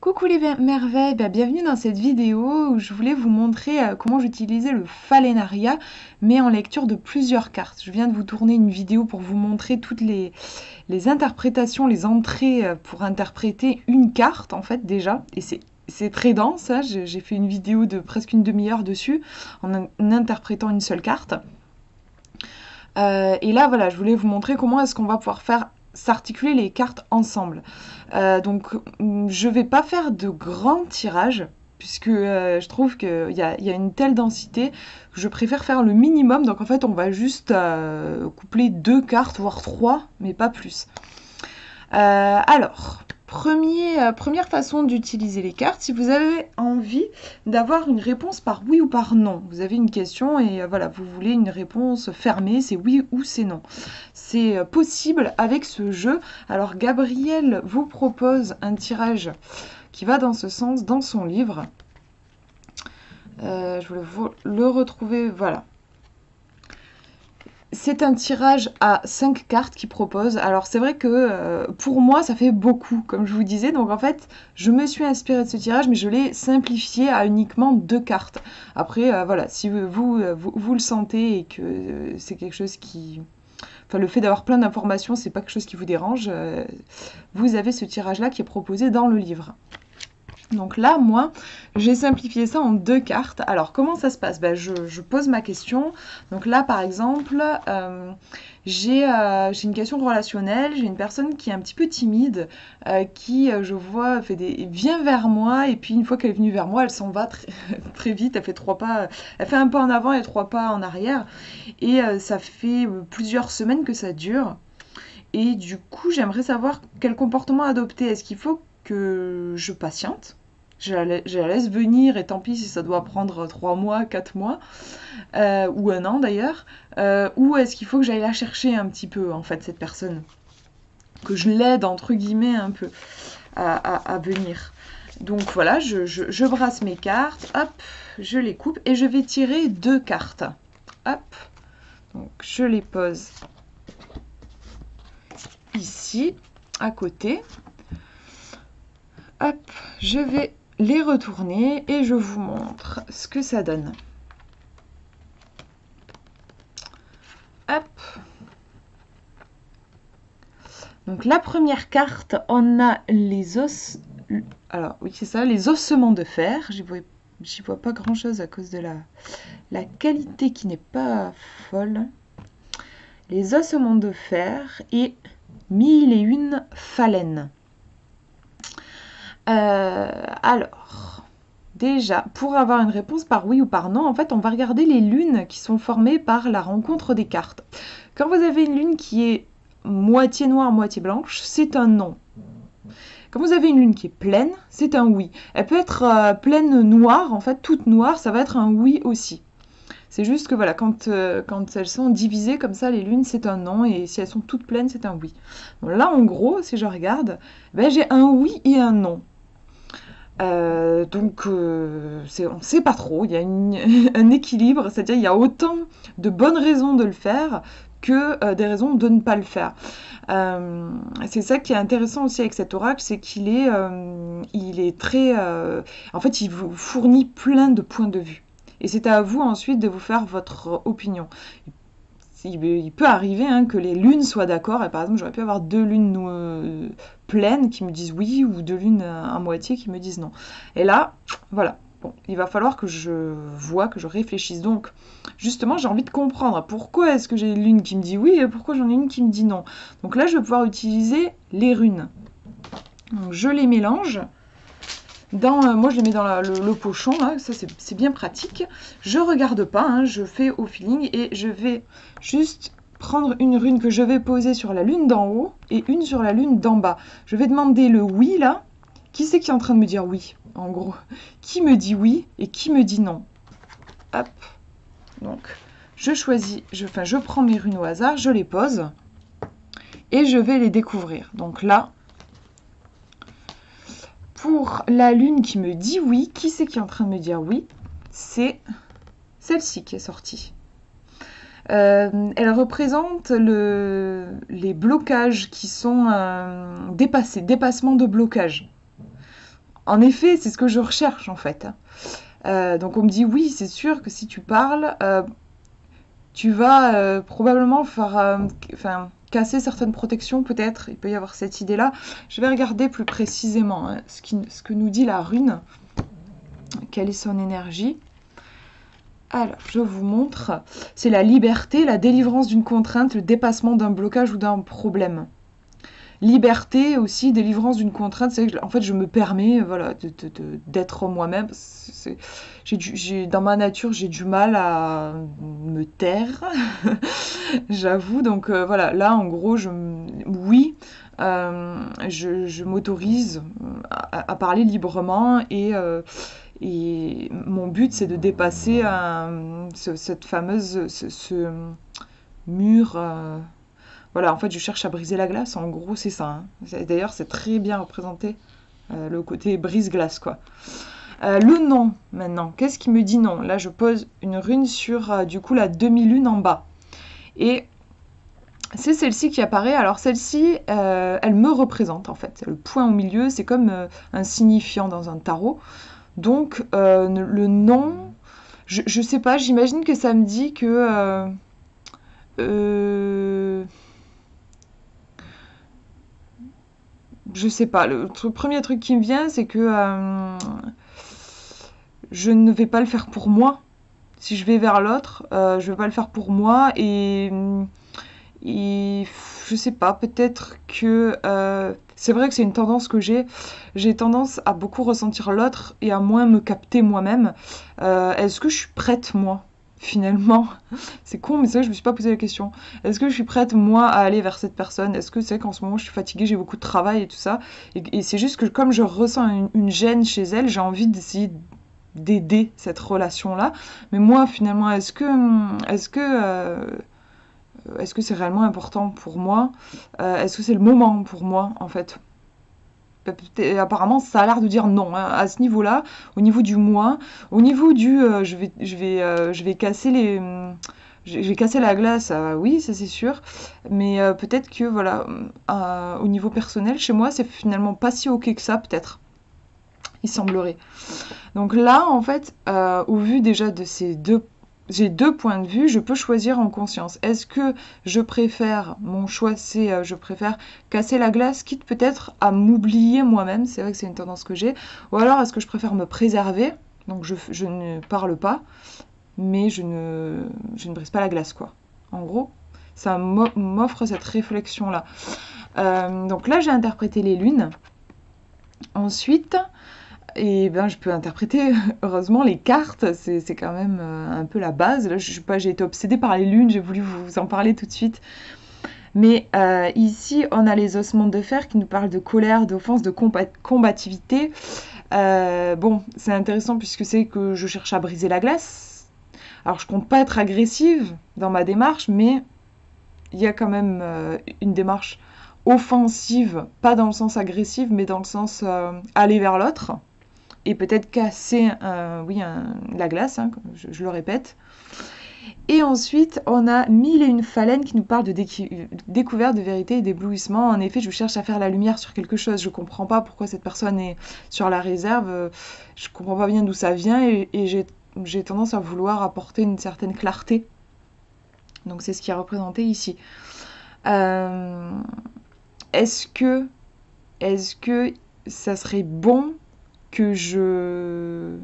Coucou les merveilles, bienvenue dans cette vidéo où je voulais vous montrer comment j'utilisais le Falénaria, mais en lecture de plusieurs cartes. Je viens de vous tourner une vidéo pour vous montrer toutes les interprétations, les entrées pour interpréter une carte en fait déjà, et c'est très dense, hein. J'ai fait une vidéo de presque une demi-heure dessus en interprétant une seule carte. Et là voilà, je voulais vous montrer comment est-ce qu'on va pouvoir faire s'articuler les cartes ensemble. Donc je vais pas faire de grands tirages puisque je trouve qu'il y a une telle densité que je préfère faire le minimum. Donc en fait on va juste coupler 2 cartes voire 3 mais pas plus. Alors première façon d'utiliser les cartes, si vous avez envie d'avoir une réponse par oui ou par non. Vous avez une question et voilà, vous voulez une réponse fermée, c'est oui ou c'est non. C'est possible avec ce jeu. Alors Gabriel vous propose un tirage qui va dans ce sens dans son livre. Je voulais le retrouver, voilà. C'est un tirage à 5 cartes qu'il propose. Alors c'est vrai que pour moi ça fait beaucoup, comme je vous disais. Donc en fait, je me suis inspirée de ce tirage, mais je l'ai simplifié à uniquement 2 cartes. Après, voilà, si vous le sentez et que c'est quelque chose qui... Enfin, le fait d'avoir plein d'informations, c'est pas quelque chose qui vous dérange. Vous avez ce tirage-là qui est proposé dans le livre. Donc là, moi, j'ai simplifié ça en 2 cartes. Alors, comment ça se passe? Je pose ma question. Donc là, par exemple, j'ai une question relationnelle. J'ai une personne qui est un petit peu timide, qui, je vois, vient vers moi. Et puis, une fois qu'elle est venue vers moi, elle s'en va très vite. Elle fait 3 pas, elle fait un pas en avant et 3 pas en arrière. Et ça fait plusieurs semaines que ça dure. Et du coup, j'aimerais savoir quel comportement adopter. Est-ce qu'il faut que je patiente? Je la laisse venir et tant pis si ça doit prendre 3 mois, 4 mois, ou un an d'ailleurs. Ou est-ce qu'il faut que j'aille la chercher un petit peu, en fait, cette personne? Que je l'aide, entre guillemets, un peu à venir. Donc voilà, je brasse mes cartes, hop, je les coupe et je vais tirer 2 cartes. Hop, donc je les pose ici, à côté. Hop, je vais les retourner et je vous montre ce que ça donne. Hop. Donc la première carte, on a les os... Alors oui, c'est ça, les ossements de fer. J'y vois pas grand-chose à cause de la qualité qui n'est pas folle. Les ossements de fer et 1001 phalènes. Alors, déjà, pour avoir une réponse par oui ou par non, en fait, on va regarder les lunes qui sont formées par la rencontre des cartes. Quand vous avez une lune qui est moitié noire, moitié blanche, c'est un non. Quand vous avez une lune qui est pleine, c'est un oui. Elle peut être pleine noire, en fait, toute noire, ça va être un oui aussi. C'est juste que voilà, quand elles sont divisées comme ça, les lunes, c'est un non, et si elles sont toutes pleines, c'est un oui. Donc là, en gros, si je regarde, j'ai un oui et un non. Donc on ne sait pas trop, il y a un équilibre, c'est-à-dire il y a autant de bonnes raisons de le faire que des raisons de ne pas le faire. C'est ça qui est intéressant aussi avec cet oracle, c'est qu'il est très... en fait, il vous fournit plein de points de vue. Et c'est à vous ensuite de vous faire votre opinion. Il peut arriver que les lunes soient d'accord, et par exemple j'aurais pu avoir 2 lunes pleines qui me disent oui, ou 2 lunes à moitié qui me disent non. Et là, voilà, bon, il va falloir que je vois, que je réfléchisse. Donc, justement, j'ai envie de comprendre pourquoi est-ce que j'ai une lune qui me dit oui et pourquoi j'en ai une qui me dit non. Donc là, je vais pouvoir utiliser les runes. Donc, je les mélange. Moi, je les mets dans le pochon, là, ça c'est bien pratique. Je regarde pas, je fais au feeling et je vais juste prendre une rune que je vais poser sur la lune d'en haut et une sur la lune d'en bas. Je vais demander le oui là. Qui c'est qui est en train de me dire oui, en gros? Qui me dit oui et qui me dit non? Hop. Donc, je choisis, je prends mes runes au hasard, je les pose et je vais les découvrir. Donc là, pour la lune qui me dit oui, qui c'est qui est en train de me dire oui? C'est celle-ci qui est sortie. Elle représente les blocages qui sont dépassés, dépassement de blocage. En effet, c'est ce que je recherche en fait. Donc on me dit oui, c'est sûr que si tu parles, tu vas probablement faire, enfin, casser certaines protections peut-être. Il peut y avoir cette idée-là. Je vais regarder plus précisément hein, ce que nous dit la rune. Quelle est son énergie? Alors, je vous montre. C'est la liberté, la délivrance d'une contrainte, le dépassement d'un blocage ou d'un problème. Liberté aussi, délivrance d'une contrainte, c'est que en fait je me permets voilà, d'être moi-même. Dans ma nature, j'ai du mal à me taire, j'avoue. Donc voilà, là en gros, oui, je m'autorise à parler librement et mon but c'est de dépasser cette fameuse, ce mur. Voilà, en fait, je cherche à briser la glace. En gros, c'est ça. Hein. D'ailleurs, c'est très bien représenté, le côté brise-glace, quoi. Le nom, maintenant. Qu'est-ce qui me dit non? Là, je pose une rune sur, du coup, la demi-lune en bas. Et c'est celle-ci qui apparaît. Alors, celle-ci, elle me représente, en fait. Le point au milieu, c'est comme un signifiant dans un tarot. Donc, le nom, je sais pas, j'imagine que ça me dit que... je sais pas, premier truc qui me vient, c'est que je ne vais pas le faire pour moi. Si je vais vers l'autre, je vais pas le faire pour moi et je sais pas, peut-être que c'est vrai que c'est une tendance que j'ai. J'ai tendance à beaucoup ressentir l'autre et à moins me capter moi-même. Est-ce que je suis prête, moi, finalement? C'est con, mais c'est vrai que je me suis pas posé la question. Est-ce que je suis prête, moi, à aller vers cette personne? Est-ce que c'est qu'en ce moment, je suis fatiguée, j'ai beaucoup de travail et tout ça? Et c'est juste que comme je ressens une gêne chez elle, j'ai envie d'essayer d'aider cette relation-là. Mais moi, finalement, est-ce que c'est réellement important pour moi? Est-ce que c'est le moment pour moi, en fait? Et apparemment, ça a l'air de dire non hein, à ce niveau-là, au niveau du moi, au niveau du je vais casser je vais casser la glace, oui, ça c'est sûr, mais peut-être que voilà, au niveau personnel, chez moi, c'est finalement pas si ok que ça, peut-être, il semblerait. Donc là, en fait, au vu déjà de ces deux, j'ai deux points de vue, je peux choisir en conscience. Est-ce que je préfère, mon choix c'est, je préfère casser la glace, quitte peut-être à m'oublier moi-même, c'est vrai que c'est une tendance que j'ai, ou alors est-ce que je préfère me préserver, donc je ne parle pas, mais je ne brise pas la glace, quoi. En gros, ça m'offre cette réflexion-là. Donc là, j'ai interprété les lunes. Ensuite, et ben, je peux interpréter, heureusement, les cartes, c'est quand même un peu la base. Là, je sais pas, j'ai été obsédée par les lunes, j'ai voulu vous en parler tout de suite. Mais ici, on a les ossements de fer qui nous parlent de colère, d'offense, de combativité. Bon, c'est intéressant puisque c'est que je cherche à briser la glace. Alors, je compte pas être agressive dans ma démarche, mais il y a quand même une démarche offensive, pas dans le sens agressif, mais dans le sens aller vers l'autre et peut-être casser la glace, hein, je le répète. Et ensuite, on a Mille et une phalènes qui nous parle de découverte, de vérité et d'éblouissement. En effet, je cherche à faire la lumière sur quelque chose. Je comprends pas pourquoi cette personne est sur la réserve. Je comprends pas bien d'où ça vient et j'ai tendance à vouloir apporter une certaine clarté. Donc c'est ce qui est représenté ici. Est-ce que ça serait bon que je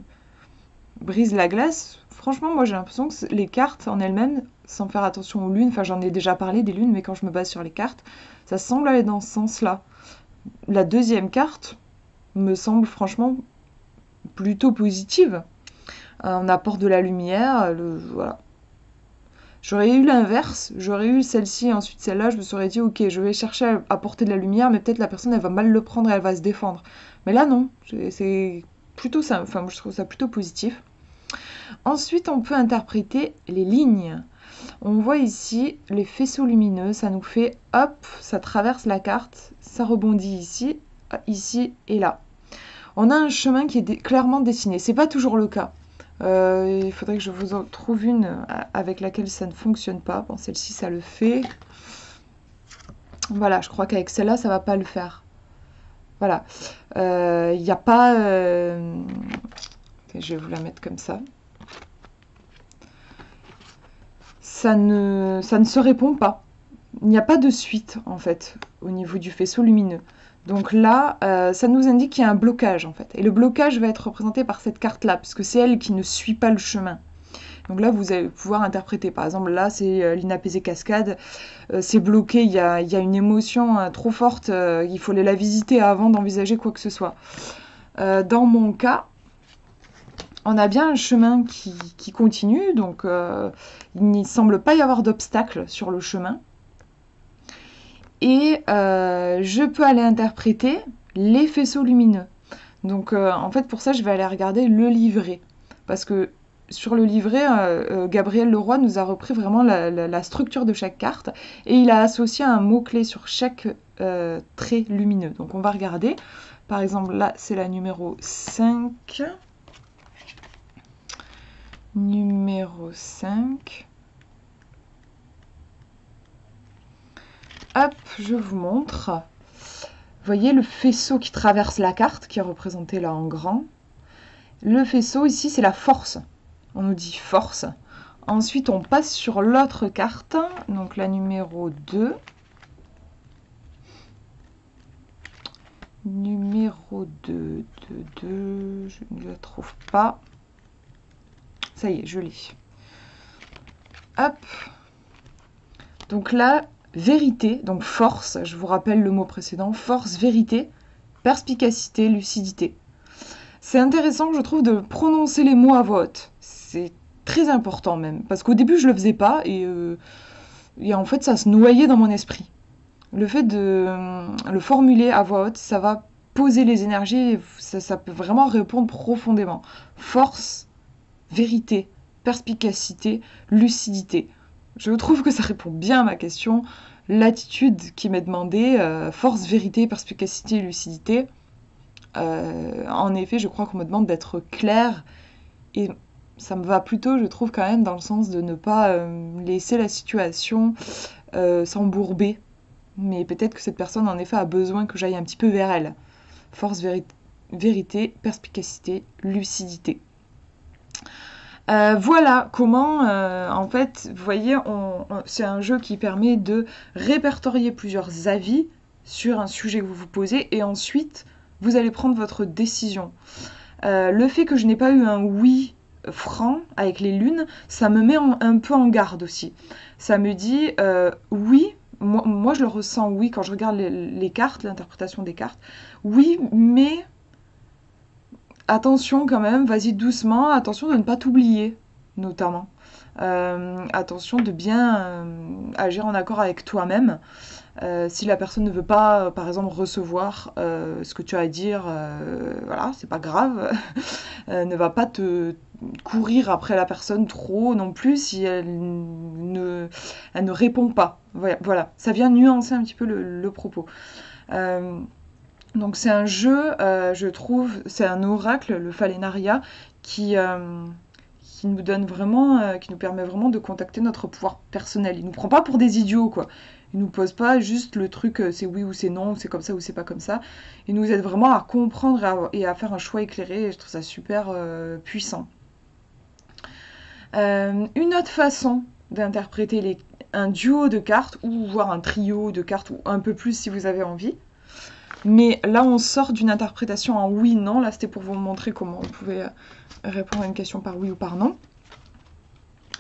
brise la glace? Franchement, moi j'ai l'impression que les cartes en elles-mêmes, sans faire attention aux lunes, enfin j'en ai déjà parlé des lunes, mais quand je me base sur les cartes, ça semble aller dans ce sens-là. La deuxième carte me semble franchement plutôt positive. On apporte de la lumière, voilà. J'aurais eu l'inverse, j'aurais eu celle-ci et ensuite celle-là, je me serais dit ok, je vais chercher à apporter de la lumière, mais peut-être la personne elle va mal le prendre et elle va se défendre. Mais là non, c'est plutôt ça, enfin moi je trouve ça plutôt positif. Ensuite on peut interpréter les lignes. On voit ici les faisceaux lumineux, ça nous fait hop, ça traverse la carte, ça rebondit ici, ici et là. On a un chemin qui est clairement dessiné, c'est pas toujours le cas. Il faudrait que je vous en trouve une avec laquelle ça ne fonctionne pas. Bon, celle-ci, ça le fait. Voilà, je crois qu'avec celle-là, ça va pas le faire. Voilà. Il n'y a pas... je vais vous la mettre comme ça. Ça ne se répond pas. Il n'y a pas de suite, en fait, au niveau du faisceau lumineux. Donc là, ça nous indique qu'il y a un blocage, en fait. Et le blocage va être représenté par cette carte-là, puisque c'est elle qui ne suit pas le chemin. Donc là, vous allez pouvoir interpréter. Par exemple, là, c'est l'inapaisée cascade. C'est bloqué, il y a une émotion trop forte. Il faut aller la visiter avant d'envisager quoi que ce soit. Dans mon cas, on a bien un chemin qui continue. Donc, il ne semble pas y avoir d'obstacle sur le chemin. Et je peux aller interpréter les faisceaux lumineux. Donc, en fait, pour ça, je vais aller regarder le livret. Parce que sur le livret, Gabriel Leroy nous a repris vraiment la structure de chaque carte et il a associé un mot-clé sur chaque trait lumineux. Donc on va regarder. Par exemple, là, c'est la numéro 5. Numéro 5. Hop, je vous montre. Vous voyez le faisceau qui traverse la carte, qui est représenté là en grand. Le faisceau, ici, c'est la force. On nous dit force. Ensuite, on passe sur l'autre carte, donc la numéro 2. Numéro 2, je ne la trouve pas. Ça y est, je l'ai. Hop. Donc là, vérité, donc force, je vous rappelle le mot précédent, force, vérité, perspicacité, lucidité. C'est intéressant, je trouve, de prononcer les mots à voix haute. C'est très important même, parce qu'au début, je le faisais pas, et en fait, ça se noyait dans mon esprit. Le fait de le formuler à voix haute, ça va poser les énergies, et ça peut vraiment répondre profondément. Force, vérité, perspicacité, lucidité. Je trouve que ça répond bien à ma question. L'attitude qui m'est demandée, force, vérité, perspicacité, lucidité. En effet, je crois qu'on me demande d'être claire et ça me va plutôt, je trouve, quand même, dans le sens de ne pas laisser la situation s'embourber. Mais peut-être que cette personne, en effet, a besoin que j'aille un petit peu vers elle. Force, vérité, perspicacité, lucidité. Voilà comment, en fait, vous voyez, c'est un jeu qui permet de répertorier plusieurs avis sur un sujet que vous vous posez et ensuite, vous allez prendre votre décision. Le fait que je n'ai pas eu un oui franc avec les lunes, ça me met un peu en garde aussi. Ça me dit oui, moi je le ressens oui quand je regarde les cartes, l'interprétation des cartes. Oui, mais attention quand même, vas-y doucement, attention de ne pas t'oublier, notamment. Attention de bien agir en accord avec toi-même. Si la personne ne veut pas, par exemple, recevoir ce que tu as à dire, voilà, c'est pas grave. Ne va pas te courir après la personne trop non plus si elle ne répond pas. Voilà, ça vient nuancer un petit peu le propos. Donc c'est un jeu, je trouve, c'est un oracle, le Falénaria, qui nous donne vraiment, qui nous permet vraiment de contacter notre pouvoir personnel. Il nous prend pas pour des idiots, quoi. Il nous pose pas juste le truc, c'est oui ou c'est non, ou c'est comme ça ou c'est pas comme ça. Il nous aide vraiment à comprendre et à faire un choix éclairé, et je trouve ça super puissant. Une autre façon d'interpréter un duo de cartes, ou voire un trio de cartes, ou un peu plus si vous avez envie. Mais là, on sort d'une interprétation en oui-non. Là, c'était pour vous montrer comment on pouvait répondre à une question par oui ou par non.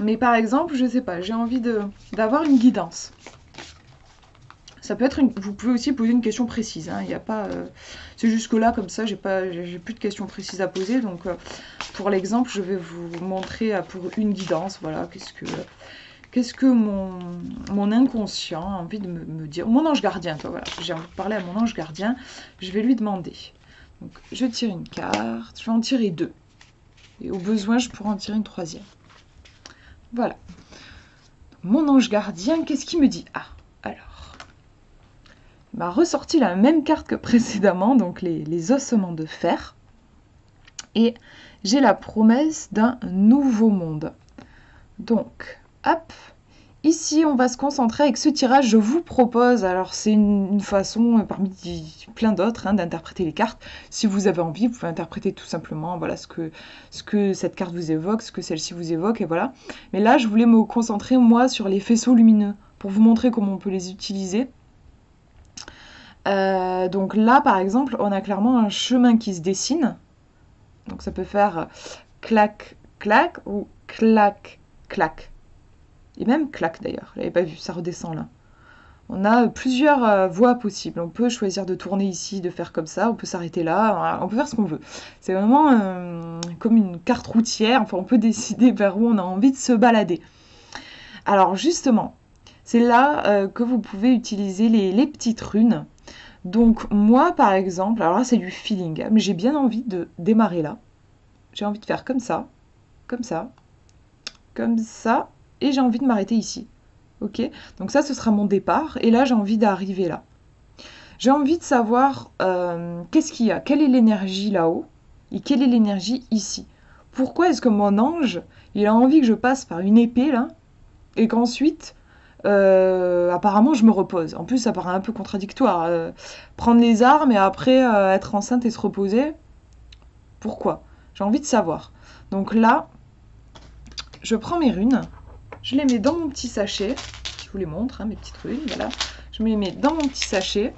Mais par exemple, je sais pas, j'ai envie d'avoir une guidance. Ça peut être vous pouvez aussi poser une question précise. Hein. Il y a pas, c'est jusque là comme ça, j'ai plus de questions précises à poser. Donc, pour l'exemple, je vais vous montrer pour une guidance. Voilà, qu'est-ce que mon inconscient a envie de me dire. Mon ange gardien, toi, voilà. J'ai envie de parler à mon ange gardien. Je vais lui demander. Donc, je tire une carte. Je vais en tirer 2. Et au besoin, je pourrais en tirer une 3e. Voilà. Mon ange gardien, qu'est-ce qu'il me dit? Ah, alors. Il m'a ressorti la même carte que précédemment, donc les ossements de fer. Et j'ai la promesse d'un nouveau monde. Donc, hop, ici, on va se concentrer avec ce tirage. Je vous propose, alors c'est une façon parmi plein d'autres hein, d'interpréter les cartes. Si vous avez envie, vous pouvez interpréter tout simplement voilà, ce que cette carte vous évoque, ce que celle-ci vous évoque, et voilà. Mais là, je voulais me concentrer, moi, sur les faisceaux lumineux, pour vous montrer comment on peut les utiliser. Donc là, par exemple, on a clairement un chemin qui se dessine. Donc ça peut faire clac, clac ou clac, clac. Et même clac d'ailleurs, je l'avais pas vu, ça redescend là. On a plusieurs voies possibles. On peut choisir de tourner ici, de faire comme ça, on peut s'arrêter là, on peut faire ce qu'on veut. C'est vraiment comme une carte routière, enfin on peut décider vers où on a envie de se balader. Alors justement, c'est là que vous pouvez utiliser les petites runes. Donc moi par exemple, alors là c'est du feeling, hein, mais j'ai bien envie de démarrer là. J'ai envie de faire comme ça, comme ça, comme ça, et j'ai envie de m'arrêter ici. Ok, donc ça ce sera mon départ, et là j'ai envie d'arriver là. J'ai envie de savoir qu'est-ce qu'il y a, quelle est l'énergie là-haut, et quelle est l'énergie ici. Pourquoi est-ce que mon ange, il a envie que je passe par une épée là, et qu'ensuite, apparemment je me repose. En plus ça paraît un peu contradictoire. Prendre les armes et après être enceinte et se reposer, pourquoi? J'ai envie de savoir. Donc là, je prends mes runes, je les mets dans mon petit sachet, je vous les montre, hein, mes petites runes, voilà. Je me les mets dans mon petit sachet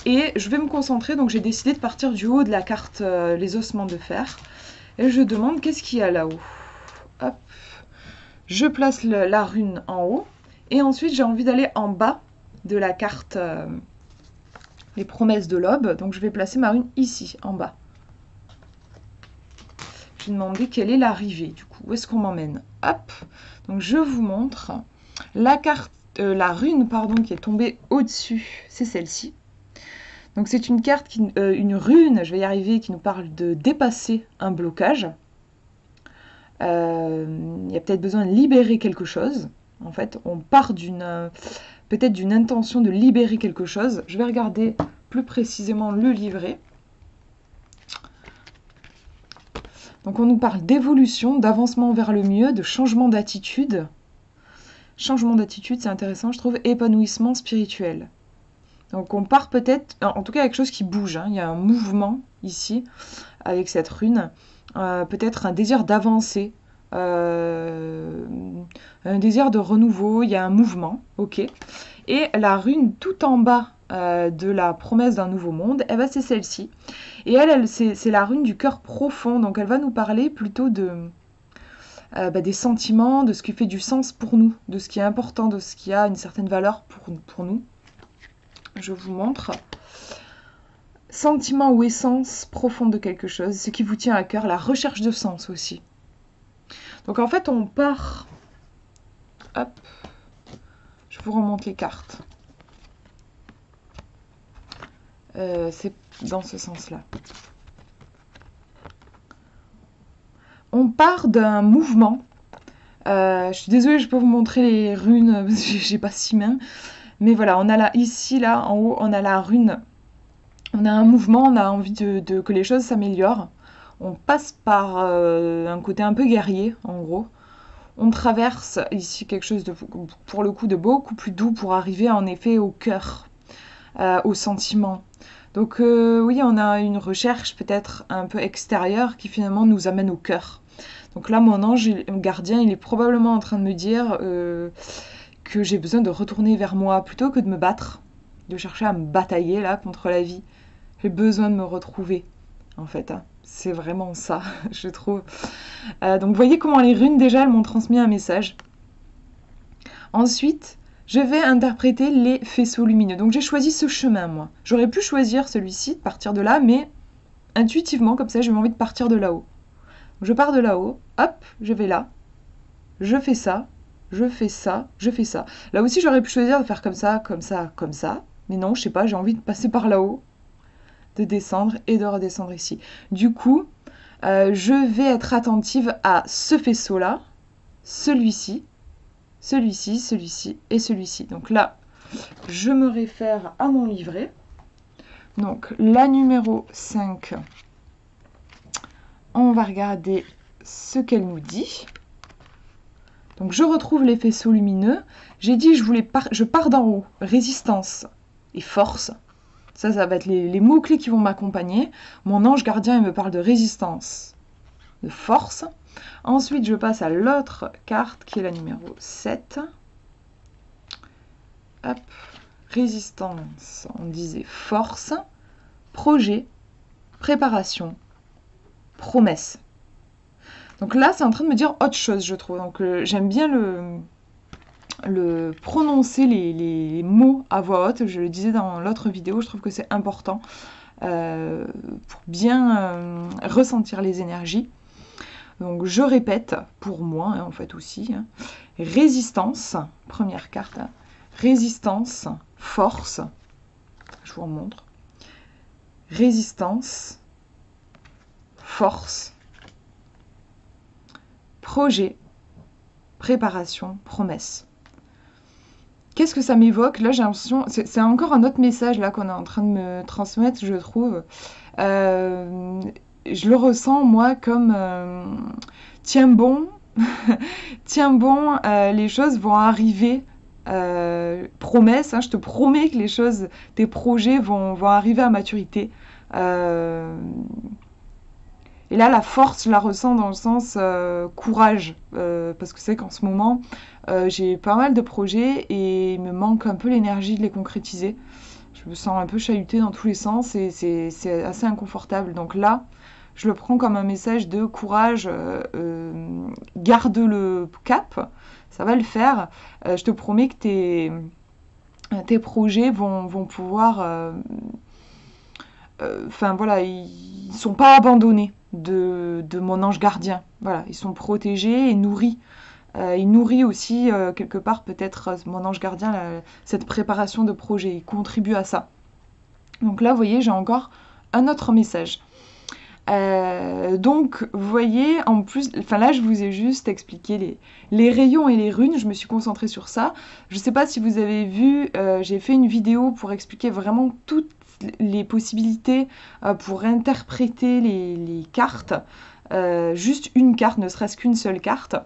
et je vais me concentrer. Donc j'ai décidé de partir du haut de la carte les ossements de fer. Et je demande qu'est-ce qu'il y a là-haut. Hop. Je place la rune en haut. Et ensuite j'ai envie d'aller en bas de la carte les promesses de l'aube. Donc je vais placer ma rune ici, en bas. Je vais demander quelle est l'arrivée du coup. Où est-ce qu'on m'emmène? Hop. Donc je vous montre la carte. La rune pardon, qui est tombée au-dessus, c'est celle-ci. Donc c'est une carte, une rune, je vais y arriver, qui nous parle de dépasser un blocage. Il y a peut-être besoin de libérer quelque chose. En fait, on part peut-être d'une intention de libérer quelque chose. Je vais regarder plus précisément le livret. Donc on nous parle d'évolution, d'avancement vers le mieux, de changement d'attitude. Changement d'attitude, c'est intéressant, je trouve, épanouissement spirituel. Donc on part peut-être, en tout cas avec quelque chose qui bouge, hein. Il y a un mouvement ici, avec cette rune, peut-être un désir d'avancer, un désir de renouveau, il y a un mouvement, ok. Et la rune tout en bas de la promesse d'un nouveau monde, eh ben, c'est celle-ci. Et elle c'est la rune du cœur profond, donc elle va nous parler plutôt des sentiments, de ce qui fait du sens pour nous, de ce qui est important, de ce qui a une certaine valeur pour nous. Je vous montre. Sentiment ou essence profonde de quelque chose, ce qui vous tient à cœur, la recherche de sens aussi. Donc en fait, on part... Hop. Je vous remonte les cartes. C'est dans ce sens-là. On part d'un mouvement. Je suis désolée, je peux vous montrer les runes parce que j'ai pas 6 mains. Mais voilà, on a là, ici, là, en haut, on a la rune. On a un mouvement, on a envie que les choses s'améliorent. On passe par un côté un peu guerrier, en gros. On traverse ici quelque chose pour le coup de beaucoup plus doux pour arriver en effet au cœur, au sentiment. Donc oui, on a une recherche peut-être un peu extérieure qui finalement nous amène au cœur. Donc là, mon ange gardien, il est probablement en train de me dire que j'ai besoin de retourner vers moi plutôt que de me battre, de chercher à me batailler là contre la vie. J'ai besoin de me retrouver, en fait. Hein. C'est vraiment ça, je trouve. Donc vous voyez comment les runes, déjà, elles m'ont transmis un message. Ensuite, je vais interpréter les faisceaux lumineux. Donc j'ai choisi ce chemin, moi. J'aurais pu choisir celui-ci, de partir de là, mais intuitivement, comme ça, j'ai envie de partir de là-haut. Je pars de là-haut, hop, je vais là, je fais ça, je fais ça, je fais ça. Là aussi, j'aurais pu choisir de faire comme ça, comme ça, comme ça. Mais non, je sais pas, j'ai envie de passer par là-haut, de descendre et de redescendre ici. Du coup, je vais être attentive à ce faisceau-là, celui-ci, celui-ci, celui-ci et celui-ci. Donc là, je me réfère à mon livret. Donc la numéro 5, on va regarder ce qu'elle nous dit. Donc je retrouve les faisceaux lumineux. J'ai dit je pars d'en haut, résistance et force. Ça va être les mots-clés qui vont m'accompagner. Mon ange gardien, il me parle de résistance, de force. Ensuite, je passe à l'autre carte qui est la numéro 7. Hop, résistance, on disait force, projet, préparation, promesse. Donc là, c'est en train de me dire autre chose, je trouve. Donc j'aime bien le prononcer les mots à voix haute. Je le disais dans l'autre vidéo, je trouve que c'est important pour bien ressentir les énergies. Donc je répète, pour moi en fait aussi, résistance, première carte, résistance, force, je vous remontre, résistance, force, projet, préparation, promesse. Qu'est-ce que ça m'évoque? Là, j'ai l'impression, c'est encore un autre message là qu'on est en train de me transmettre, je trouve. Je le ressens, moi, comme tiens bon, tiens bon, les choses vont arriver. Promesse, je te promets que les choses, tes projets vont arriver à maturité. Et là, la force, je la ressens dans le sens courage, parce que c'est qu'en ce moment, j'ai pas mal de projets et il me manque un peu l'énergie de les concrétiser. Je me sens un peu chahutée dans tous les sens et c'est assez inconfortable. Donc là, je le prends comme un message de courage, garde le cap, ça va le faire. Je te promets que tes projets vont pouvoir... Enfin voilà, ils sont pas abandonnés de mon ange gardien. Voilà, ils sont protégés et nourris. Il nourrit aussi quelque part peut-être mon ange gardien cette préparation de projet. Il contribue à ça. Donc là, vous voyez, j'ai encore un autre message. Donc, vous voyez, en plus, enfin là, je vous ai juste expliqué les rayons et les runes. Je me suis concentrée sur ça. Je ne sais pas si vous avez vu, j'ai fait une vidéo pour expliquer vraiment toutes les possibilités pour interpréter les cartes. Juste une carte, ne serait-ce qu'une seule carte.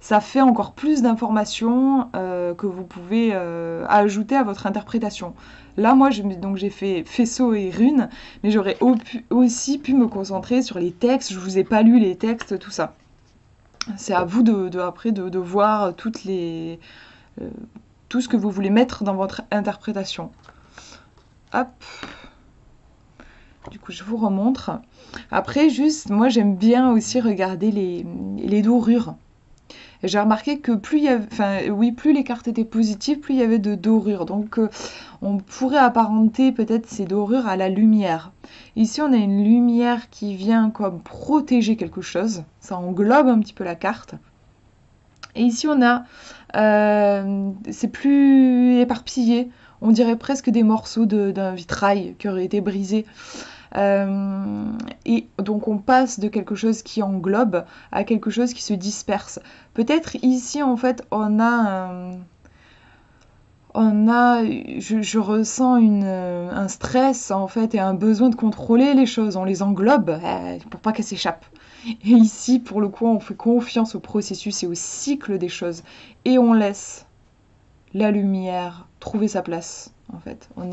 Ça fait encore plus d'informations que vous pouvez ajouter à votre interprétation. Là, moi, j'ai fait faisceau et runes, mais j'aurais aussi pu me concentrer sur les textes. Je vous ai pas lu les textes, tout ça. C'est à vous après de voir tout ce que vous voulez mettre dans votre interprétation. Hop. Du coup, je vous remontre. Après, juste, moi, j'aime bien aussi regarder les dorures. Et j'ai remarqué que plus les cartes étaient positives, plus il y avait de dorures. Donc, on pourrait apparenter peut-être ces dorures à la lumière. Ici, on a une lumière qui vient comme protéger quelque chose. Ça englobe un petit peu la carte. Et ici, on a... c'est plus éparpillé. On dirait presque des morceaux d'un vitrail qui aurait été brisé. Et donc on passe de quelque chose qui englobe à quelque chose qui se disperse. Peut-être ici en fait je ressens un stress en fait et un besoin de contrôler les choses. On les englobe pour pas qu'elles s'échappent. Et ici pour le coup on fait confiance au processus et au cycle des choses et on laisse la lumière trouver sa place en fait. On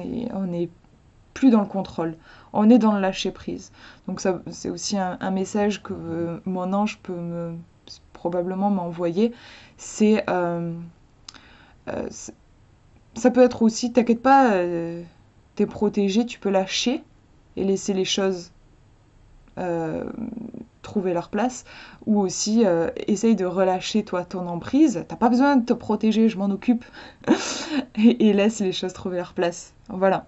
est plus dans le contrôle. On est dans le lâcher prise. Donc ça, c'est aussi un message que mon ange peut probablement m'envoyer. Ça peut être aussi, t'inquiète pas, t'es protégé, tu peux lâcher et laisser les choses trouver leur place. Ou aussi, essaye de relâcher toi ton emprise. T'as pas besoin de te protéger, je m'en occupe. et laisse les choses trouver leur place. Voilà.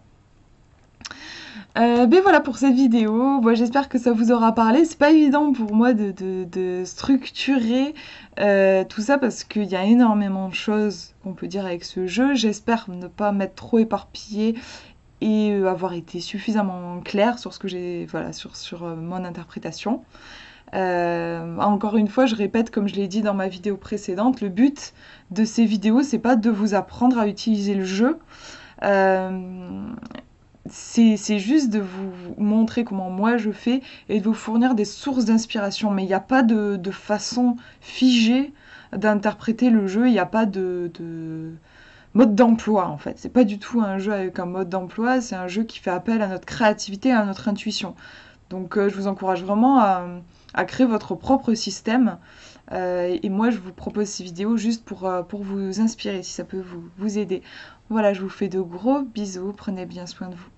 Ben voilà pour cette vidéo. Moi, j'espère que ça vous aura parlé. C'est pas évident pour moi de structurer tout ça parce qu'il y a énormément de choses qu'on peut dire avec ce jeu. J'espère ne pas m'être trop éparpillée et avoir été suffisamment claire sur ce que j'ai, voilà, sur mon interprétation. Encore une fois, je répète comme je l'ai dit dans ma vidéo précédente, le but de ces vidéos, c'est pas de vous apprendre à utiliser le jeu. c'est juste de vous montrer comment moi je fais et de vous fournir des sources d'inspiration. Mais il n'y a pas de façon figée d'interpréter le jeu, il n'y a pas de mode d'emploi en fait. C'est pas du tout un jeu avec un mode d'emploi, c'est un jeu qui fait appel à notre créativité et à notre intuition. Donc je vous encourage vraiment à créer votre propre système. Et moi, je vous propose ces vidéos juste pour vous inspirer, si ça peut vous aider. Voilà, je vous fais de gros bisous, prenez bien soin de vous.